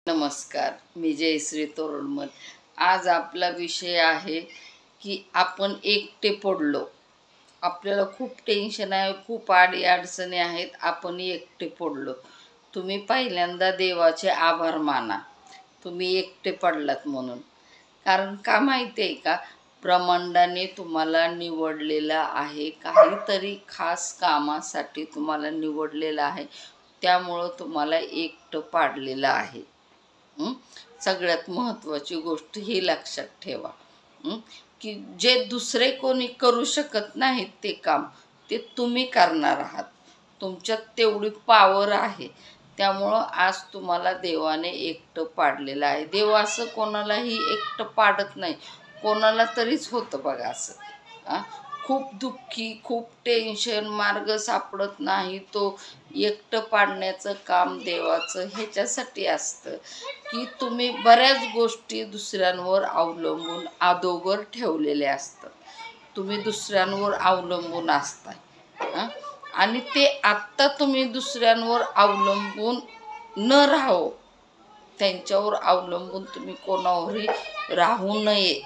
नमस्कार, मी जयश्री तोरडमल। आज आपला विषय आहे की आपण एकटे पडलो। आपल्याला खूप टेन्शन आहे, खूप अडचणी आहेत, आपण एकटे पडलो। तुम्ही पहिल्यांदा देवाचे आभार माना, तुम्ही एकटे पडलात म्हणून। कारण का माहिती आहे का, ब्रह्मांडाने तुम्हाला निवडलेलं आहे, काहीतरी खास कामासाठी तुम्हाला निवडलेलं आहे, त्यामुळं तुम्हाला एकटं पाडलेलं आहे। सगळ्यात महत्त्वाची गोष्ट ही लक्षात ठेवा की जे दुसरे कोणी करू शकत नाहीत ते काम ते तुम्ही करणार आहात। तुमच्यात तेवढी पॉवर आहे, त्यामुळं आज तुम्हाला देवाने एकटं पाडलेलं आहे। देव असं कोणालाही एकटं पाडत नाही, कोणाला तरीच होतं बघा असं। खूप दुःखी, खूप टेन्शन, मार्ग सापडत नाही, तो एकटं पाडण्याचं काम देवाचं ह्याच्यासाठी असतं की तुम्ही बऱ्याच गोष्टी दुसऱ्यांवर अवलंबून अदोगर ठेवलेल्या असतात। तुम्ही दुसऱ्यांवर अवलंबून असताय आणि ते आत्ता तुम्ही दुसऱ्यांवर अवलंबून न राहो, त्यांच्यावर अवलंबून तुम्ही कोणावरही राहू नये।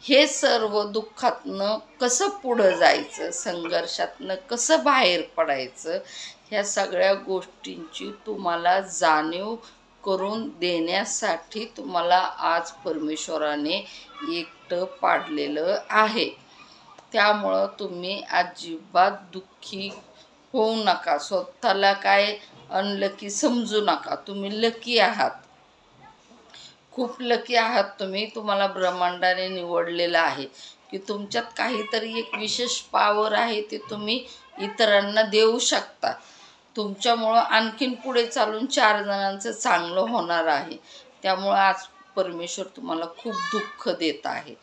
हे सर्व दुःखातनं कसं पुढं जायचं, संघर्षातनं कसं बाहेर पडायचं, ह्या सगळ्या गोष्टींची तुम्हाला जाणीव करून देण्यासाठी तुम्हाला आज परमेश्वराने एकटं पाडलेलं आहे। त्यामुळं तुम्ही अजिबात दुःखी होऊ नका, स्वतःला काय अनलकी समजू नका। तुम्ही लकी आहात, खूप लकी आहात तुम्ही। तुम्हाला ब्रह्मांडाने निवडलेलं आहे की तुमच्यात काहीतरी एक विशेष पॉवर आहे, ते तुम्ही इतरांना देऊ शकता। तुमच्यामुळं आणखीन पुढे चालून 4 जणांचं चांगलं होणार आहे। त्यामुळं आज परमेश्वर तुम्हाला खूप दुःख देत आहे।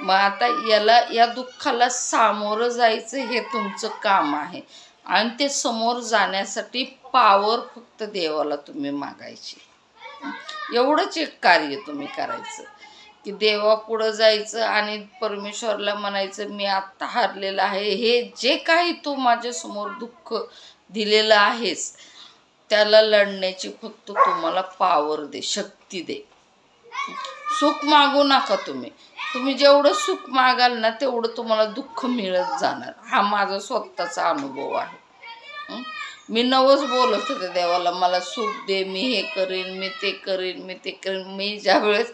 मग आता या दुःखाला सामोरं जायचं हे तुमचं काम आहे आणि ते समोर जाण्यासाठी पॉवर फक्त देवाला तुम्ही मागायची। एवढंच एक कार्य तुम्ही करायचं की देवापुढं जायचं आणि परमेश्वरला म्हणायचं, मी आत्ता हारलेलं आहे, हे जे काही तू माझ्यासमोर दुःख दिलेलं आहेस त्याला लढण्याची फक्त तुम्हाला पॉवर दे, शक्ती दे। सुख मागू नका तुम्ही जेवढं सुख मागाल ना तेवढं तुम्हाला दुःख मिळत जाणार। हा माझा स्वतःचा अनुभव आहे। मी नवस बोलत होते देवाला, मला सुख दे, मी हे करेन, मी ते करेन, मी ते करेन। मी ज्यावेळेस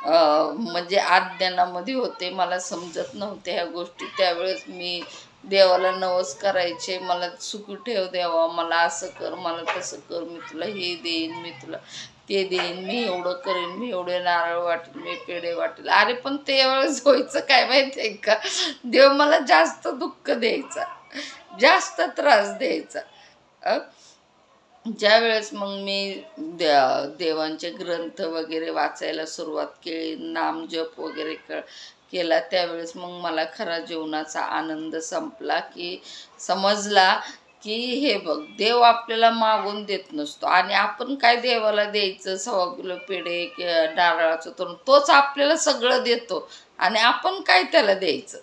म्हणजे अज्ञानामध्ये होते, मला समजत नव्हते ह्या गोष्टी, त्यावेळेस मी देवाला नवस करायचे, मला सुखी ठेव देवा, मला असं कर, मला तसं कर, मी तुला हे देईन, मी तुला ते देईन, मी एवढं करेन, मी एवढे नारळ वाटेल, मी पेढे वाटेल। अरे पण त्यावेळेस व्हायचं काय माहिती आहे का, देव मला जास्त दुःख द्यायचा, जास्त त्रास द्यायचा। ज्यावेळेस मग मी देवांचे ग्रंथ वगैरे वाचायला सुरुवात केली, नामजप वगैरे केला, त्यावेळेस मग मला खरा जीवनाचा आनंद संपला की समजला की हे बघ, देव आपल्याला मागून देत नसतो आणि आपण काय देवाला द्यायचं, 1.25 किलो पेढे नारळाचं तोरण, तोच आपल्याला सगळं देतो आणि आपण काय त्याला द्यायचं।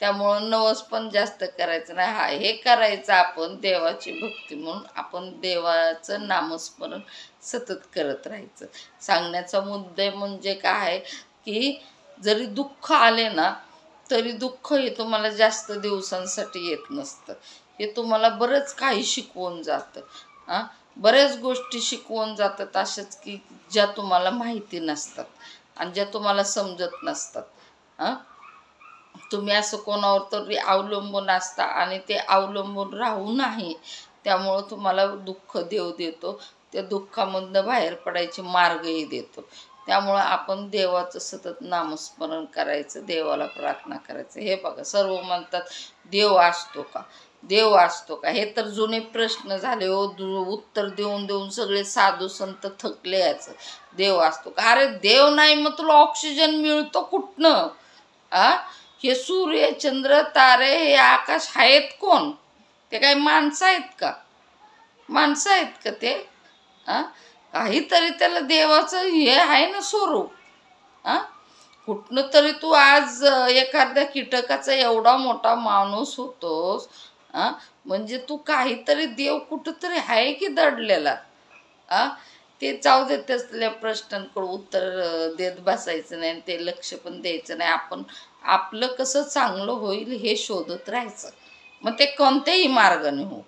त्यामुळं नवस पण जास्त करायचं नाही, हे करायचं आपण देवाची भक्ती म्हणून, आपण देवाचं नामस्मरण सतत करत राहायचं। सांगण्याचा मुद्दा म्हणजे काय की जरी दुःख आले ना तरी दुःख हे तुम्हाला जास्त दिवसांसाठी येत नसतं, हे तुम्हाला बरंच काही शिकवून जातं। बऱ्याच गोष्टी शिकवून जातात अशाच की ज्या तुम्हाला माहिती नसतात आणि ज्या तुम्हाला समजत नसतात। तुम्ही असं कोणावर तरी अवलंबून असता आणि ते अवलंबून राहू नाही, त्यामुळं तुम्हाला दुःख देव देतो, त्या दुःखामधनं बाहेर पडायचे मार्गही देतो। त्यामुळं आपण देवाचं सतत नामस्मरण करायचं, देवाला प्रार्थना करायचं। हे बघा, सर्व म्हणतात देव असतो का, देव असतो का, हे तर जुने प्रश्न झाले हो, उत्तर देऊन देऊन सगळे साधू संत थकले याचं, देव असतो का। अरे देव नाही मग तुला ऑक्सिजन मिळतो कुठनं? हे सूर्य, चंद्र, तारे, हे आकाश आहेत कोण? ते काय माणसं आहेत का? माणसं आहेत का ते? काहीतरी त्याला देवाचं हे आहे ना स्वरूप। कुठनं तरी तू आज एखाद्या कीटकाचा एवढा मोठा माणूस होतोस, म्हणजे तू काहीतरी देव कुठंतरी आहे की दडलेला। ते जाऊ देत असलेल्या प्रश्नांकडे उत्तर देत बसायचं नाही आणि ते लक्ष पण द्यायचं नाही. आपण आपलं कसं चांगलं होईल हे शोधत राहायचं. मग ते कोणत्याही मार्गाने हो.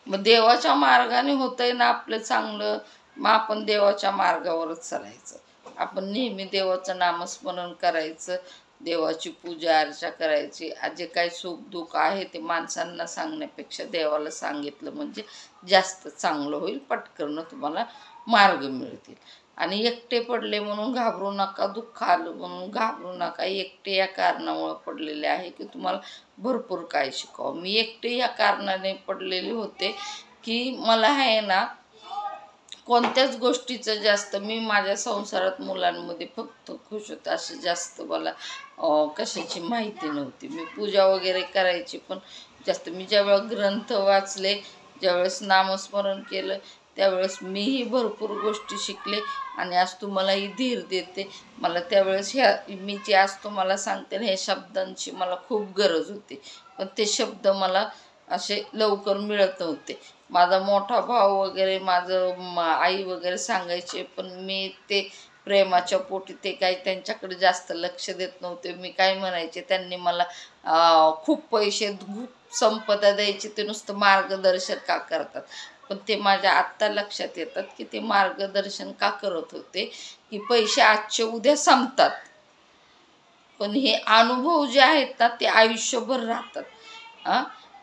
मग देवाच्या मार्गाने होतंय ना आपलं चांगलं, मग आपण देवाच्या मार्गावरच चालायचं. आपण नेहमी देवाचं नामस्मरण करायचं, देवाची पूजा अर्चा करायची. जे काही सुखदुःख आहे ते माणसांना सांगण्यापेक्षा देवाला सांगितलं म्हणजे जास्त चांगलं होईल. पटकन तुम्हाला मार्ग मिळतील. आणि एकटे पडले म्हणून घाबरू नका, दुःख आलं म्हणून घाबरू नका. एकटे या कारणामुळे पडलेले आहे की तुम्हाला भरपूर काय शिकावं. मी एकटे या कारणाने पडलेले होते की मला आहे ना कोणत्याच गोष्टीचं जास्त, मी माझ्या संसारात मुलांमध्ये फक्त खुश होते, असं जास्त मला कशाची माहिती नव्हती. मी पूजा वगैरे करायची पण जास्त, मी ज्यावेळेस ग्रंथ वाचले, ज्यावेळेस नामस्मरण केलं, त्यावेळेस मीही भरपूर गोष्टी शिकले. आणि आज तुम्हालाही धीर देते. मला त्यावेळेस मी जे आज तुम्हाला सांगते ना, ह्या शब्दांची मला खूप गरज होती, पण ते शब्द मला असे लवकर मिळत नव्हते. माझा मोठा भाऊ वगैरे, माझं आई वगैरे सांगायचे, पण मी ते प्रेमाच्या पोटी ते काही त्यांच्याकडे जास्त लक्ष देत नव्हते. मी काय म्हणायचे, त्यांनी मला खूप पैसे, खूप संपदा द्यायची, ते नुसतं मार्गदर्शन का करतात. पण ते माझ्या आत्ता लक्षात येतात की ते मार्गदर्शन का करत होते की पैसे आजचे उद्या संपतात, पण हे अनुभव जे आहेत ना ते आयुष्यभर राहतात.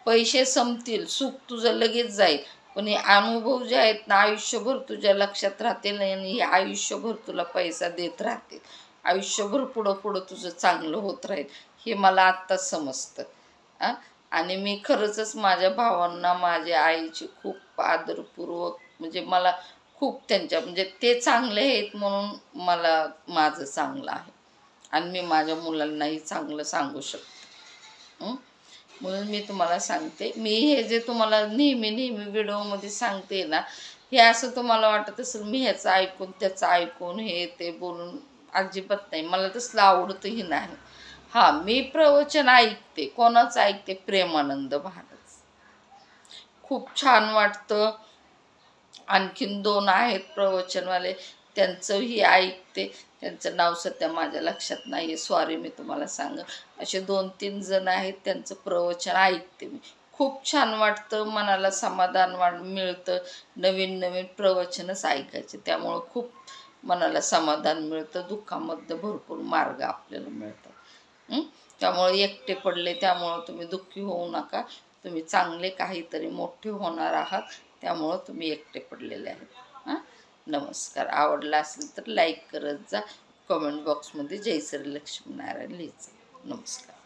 पैसे संपतील, सुख तुझं लगेच जाईल, पण हे अनुभव जे आहेत ना आयुष्यभर तुझ्या लक्षात राहतील आणि हे आयुष्यभर तुला पैसा देत राहतील. आयुष्यभर पुढं पुढं तुझं चांगलं होत राहील. हे मला आत्ताच समजतं. आणि मी खरंच माझ्या भावांना, माझ्या आईची खूप आदरपूर्वक, म्हणजे मला खूप त्यांच्या, म्हणजे ते चांगले आहेत म्हणून मला माझं चांगलं आहे आणि मी माझ्या मुलांनाही चांगलं सांगू शकते. म्हणून मी तुम्हाला सांगते, मी हे जे तुम्हाला नेहमी व्हिडिओमध्ये सांगते ना, हे असं तुम्हाला वाटत असेल मी ह्याचं ऐकून त्याचं ऐकून हे ते बोलून, अजिबात नाही. मला तसलं आवडतंही नाही. मी प्रवचन ऐकते. कोणाचं ऐकते? प्रेमानंद महाराज. खूप छान वाटतं. आणखीन 2 आहेत प्रवचनवाले, त्यांचंही ऐकते. त्यांचं नाव सध्या माझ्या लक्षात नाही आहे, सॉरी. मी तुम्हाला सांग, असे 2-3 जण आहेत, त्यांचं प्रवचन ऐकते मी. खूप छान वाटतं, मनाला समाधान मिळतं. नवीन प्रवचनच ऐकायचे, त्यामुळं खूप मनाला समाधान मिळतं. दुःखामध्ये भरपूर मार्ग आपल्याला मिळतात. त्यामुळे एकटे पडले त्यामुळं तुम्ही दुःखी होऊ नका. तुम्ही चांगले काहीतरी मोठे होणार आहात, त्यामुळं तुम्ही एकटे पडलेले आहेत. नमस्कार. आवडला असेल तर लाईक करत जा. कमेंट बॉक्समध्ये जय श्री लक्ष्मीनारायण लिहायचं. नमस्कार.